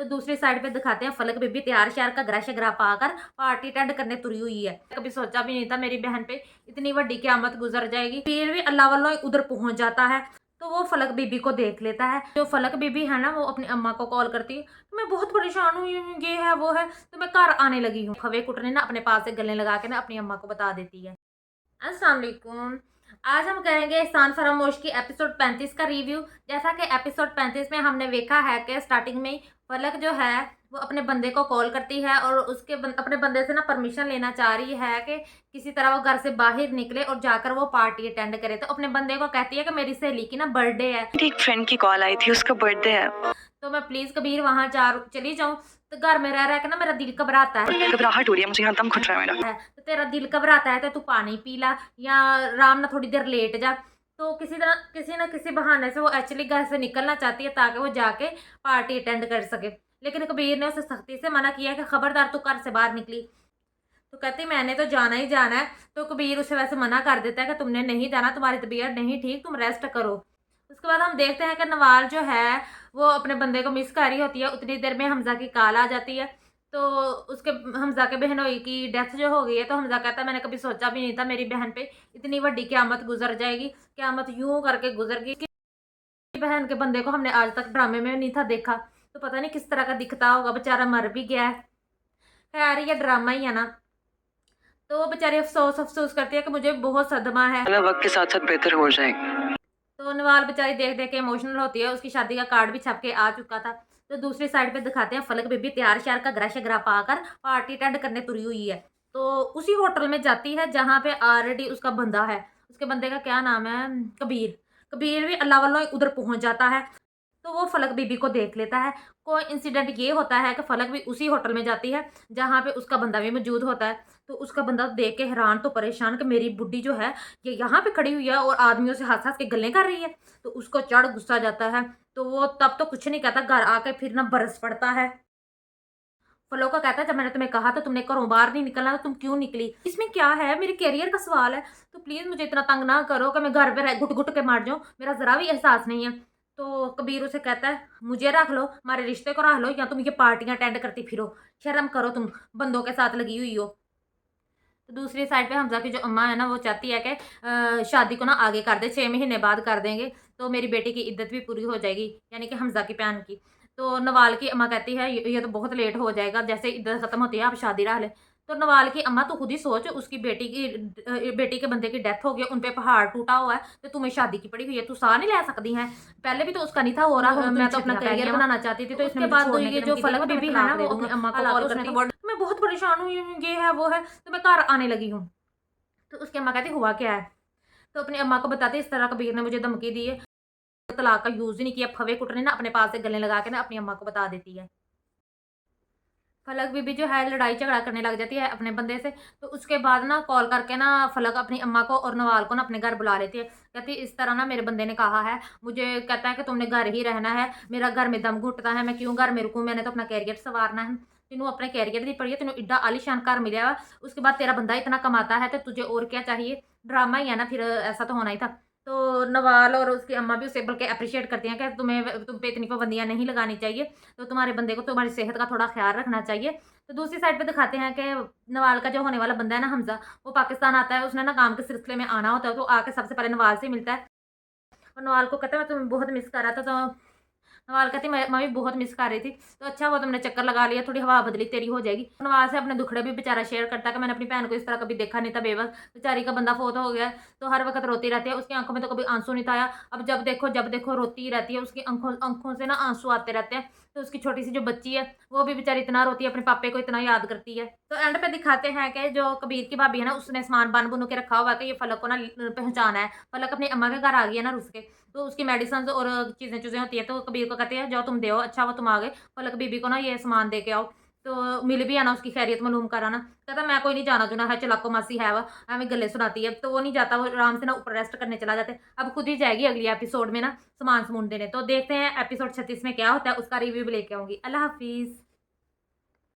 तो दूसरी साइड पे दिखाते हैं फलक बेबी तैयार श्यार घगरा शगरा पाकर पार्टी अटेंड करने तुरी हुई है। कभी सोचा भी नहीं था मेरी बहन पे इतनी बड़ी क़यामत गुजर जाएगी, फिर भी अल्लाह वालों उधर पहुंच जाता है। तो वो फलक बीबी को देख लेता है। जो फलक बीबी है ना वो अपनी अम्मा को कॉल करती है, मैं बहुत परेशान हूँ, ये है वो है, तो मैं घर आने लगी हूँ। खवे कुटने ना अपने पास से गले लगा के ना अपनी अम्मा को बता देती है। अस्सलाम वालेकुम। आज हम करेंगे एहसान फरामोश की एपिसोड 35 का रिव्यू। जैसा कि एपिसोड 35 में हमने देखा है कि स्टार्टिंग में ही फलक जो है वो अपने बंदे को कॉल करती है और अपने बंदे से ना परमिशन लेना चाह रही है कि किसी तरह वो घर से बाहर निकले और जाकर वो पार्टी अटेंड करे। तो अपने बंदे को कहती है कि मेरी सहेली की ना बर्थडे है, एक फ्रेंड की कॉल आई थी, उसका बर्थडे है। तो मैं प्लीज़ कबीर वहाँ चली जाऊँ। तो घर में रह के ना मेरा दिल घबराता है। घबराहट हो रही है मुझे, यहाँ दम घुट रहा है मेरा। है तो तेरा दिल घबराता है तो तू पानी पी ला या आराम ना थोड़ी देर लेट जा। तो किसी ना किसी बहाने से वो एक्चुअली घर से निकलना चाहती है ताकि वो जाके पार्टी अटेंड कर सके। लेकिन कबीर ने उसे सख्ती से मना किया कि खबरदार तू घर से बाहर निकली। तो कहती मैंने तो जाना ही जाना है। तो कबीर उसे वैसे मना कर देता है कि तुमने नहीं जाना, तुम्हारी तबीयत नहीं ठीक, तुम रेस्ट करो। उसके बाद हम देखते हैं कि नवाल जो है वो अपने बंदे को मिस कर रही होती है। उतनी देर में हमजा की कॉल आ जाती है। तो उसके हमजा के बहनोई की डेथ जो हो गई है, तो हमजा कहता है मैंने कभी सोचा भी नहीं था मेरी बहन पे इतनी बड़ी क़यामत गुजर जाएगी। क़यामत यूं करके गुजर गई कि बहन के बंदे को हमने आज तक ड्रामे में नहीं था देखा, तो पता नहीं किस तरह का दिखता होगा, बेचारा मर भी गया है। खैर ये ड्रामा ही है ना। तो वो बेचारी अफसोस अफसोस करती है कि मुझे बहुत सदमा है। वक्त के साथ साथ बेहतर हो जाएगी। तो नवाल बेचारी देख देख के इमोशनल होती है। उसकी शादी का कार्ड भी छप के आ चुका था। तो दूसरी साइड पे दिखाते हैं फलक बेबी तैयार श्यार घगरा शगरा पाकर पार्टी अटेंड करने तुरी हुई है। तो उसी होटल में जाती है जहाँ पे ऑलरेडी उसका बंदा है। उसके बंदे का क्या नाम है, कबीर। कबीर भी अल्लाह वालों उधर पहुंच जाता है। तो वो फलक बीबी को देख लेता है। कोई इंसिडेंट ये होता है कि फलक भी उसी होटल में जाती है जहाँ पे उसका बंदा भी मौजूद होता है। तो उसका बंदा देख के हैरान तो परेशान कि मेरी बुड्ढी जो है ये यहाँ पे खड़ी हुई है और आदमियों से हंस हंस के गल्लें कर रही है। तो उसको चढ़ गुस्सा जाता है। तो वो तब तो कुछ नहीं कहता, घर आके फिर ना बरस पड़ता है। फलो का कहता है जब मैंने तुम्हें कहा था तुमने घरों बाहर नहीं निकलना तो तुम क्यों निकली, इसमें क्या है, मेरे करियर का सवाल है। तो प्लीज़ मुझे इतना तंग ना करो कि मैं घर पे घुट घुट के मर जाऊँ, मेरा ज़रा भी एहसास नहीं है। तो कबीर उसे कहता है मुझे रख लो, हमारे रिश्ते को रख लो, या तुम ये पार्टियां अटेंड करती फिरो, शर्म करो, तुम बंदों के साथ लगी हुई हो। तो दूसरी साइड पे हमजा की जो अम्मा है ना वो चाहती है कि शादी को ना आगे कर दे, 6 महीने बाद कर देंगे तो मेरी बेटी की इद्दत भी पूरी हो जाएगी, यानी कि हमजा की बहन की। तो नवाल की अम्मा कहती है ये तो बहुत लेट हो जाएगा, जैसे इद्दत खत्म होती है आप शादी रह ले। तो नवाल की अम्मा तो खुद ही सोच, उसकी बेटी के बंदे की डेथ हो गई, उन पे पहाड़ टूटा हुआ है, तो तुम्हें शादी की पड़ी हुई है, तू साह नहीं ले सकती है। पहले भी तो उसका नहीं था हो रहा, मैं तो अपना करियर बनाना चाहती थी। तो इसके बाद तो ये जो फलक बीबी है ना वो अपनी अम्मा को कॉल करती है, मैं बहुत परेशान हूँ, ये है वो है, तो मैं घर आने लगी हूँ। तो उसकी अम्मा कहती हुआ क्या है। तो अपनी अम्मा को बताते इस तरह कबीर ने मुझे धमकी दी है। तलाक का यूज़ ही नहीं किया, फवे कुटने ना अपने पास से गले लगा के ना अपनी अम्मा को बता देती है। फलक बीबी जो है लड़ाई झगड़ा करने लग जाती है अपने बंदे से। तो उसके बाद ना कॉल करके ना फलक अपनी अम्मा को और नवाल को ना अपने घर बुला लेती है। कहती इस तरह ना मेरे बंदे ने कहा है, मुझे कहता है कि तुमने घर ही रहना है, मेरा घर में दम घुटता है, मैं क्यों घर में रुकूँ, मैंने तो अपना कैरियर संवारना है। तेनू अपने कैरियर की पड़ी है, तेनू इड्डा आलीशान घर मिला वा, उसके बाद तेरा बंदा इतना कमाता है तो तुझे और क्या चाहिए। ड्रामा ही है ना, फिर ऐसा तो होना ही था। तो नवाल और उसकी अम्मा भी उसे बल्कि अप्रिशिएट करती हैं कि तुम पे इतनी पाबंदियाँ नहीं लगानी चाहिए, तो तुम्हारे बंदे को तुम्हारी सेहत का थोड़ा ख्याल रखना चाहिए। तो दूसरी साइड पे दिखाते हैं कि नवाल का जो होने वाला बंदा है ना हमजा, वो पाकिस्तान आता है, उसने ना काम के सिलसिले में आना होता है, तो आके सबसे पहले नवाल से मिलता है और नवाल को कहता है मैं तुम्हें बहुत मिस कर रहा था। तो नवाल कहती मैं भी बहुत मिस कर रही थी। तो अच्छा वो तुमने चक्कर लगा लिया, थोड़ी हवा बदली तेरी हो जाएगी। नवाल से अपने दुखड़े भी बेचारा शेयर करता है कि मैंने अपनी बहन को इस तरह कभी देखा नहीं था, बेबस बेचारी का बंदा फोत हो गया है, तो हर वक्त रोती रहती है, उसकी आंखों में तो कभी आंसू नहीं था आया, अब जब देखो रोती ही रहती है, उसकी आंखों से ना आंसू आते रहते हैं। तो उसकी छोटी सी जो बच्ची है वो भी बेचारी इतना रोती है, अपने पापे को इतना याद करती है। तो एंड पे दिखाते हैं कि जो कबीर की भाभी है ना उसने सामान बन बुन के रखा हुआ है कि ये फलक को ना पहचाना है। फलक अपनी अम्मा के घर आ गई है ना रुस के, तो उसकी मेडिसिन और चीज़ें होती है। तो कबीर को कहते हैं जाओ तुम दे, अच्छा वो तुम आ गए, फलक बीबी को ना ये सामान दे के आओ। तो मिल भी आना, उसकी खैरियत मालूम कराना। कहता मैं कोई नहीं जाना जुना है, चलाको मासी है वह, हमें गले सुनाती है। तो वो नहीं जाता, वो आराम से ना ऊपर रेस्ट करने चला जाता है। अब खुद ही जाएगी अगली एपिसोड में ना सामान समून देने। तो देखते हैं एपिसोड 36 में क्या होता है, उसका रिव्यू भी लेके आऊँगी। अल्लाह हाफिज़।